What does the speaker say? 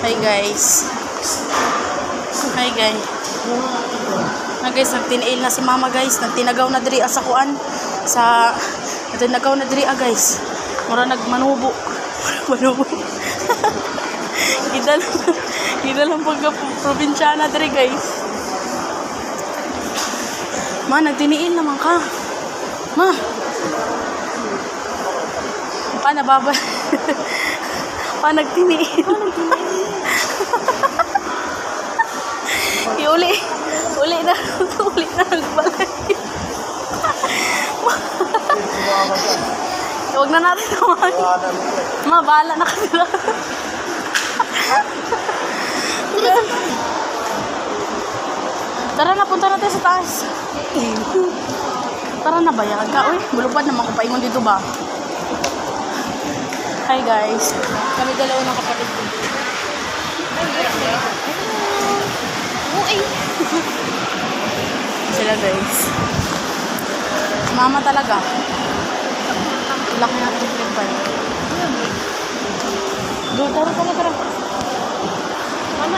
Hi guys. Hi guys. Na guys, nagtinail na si mama guys. Nagtinagaw na diri sa kuan. Nagtinagaw na diri guys. Mura nagmanubo. Manubo. Gida lang pagka probinsyana diri guys. Ma, nagtiniil naman ka. Ma. Pa, nababa. Pa, nagtiniil. Uli na nagbalay. Huwag na natin naman. Ma, bahala na kanila. Tara na, punta natin sa taas. Tara na, bayan ka. Uy, bulupad naman ko paingon dito ba? Hi guys. Kami dalawa ng kapatid ko. Uy. Sila guys. Mama talaga. Laki natin yung pinagpay. Tara. Mana?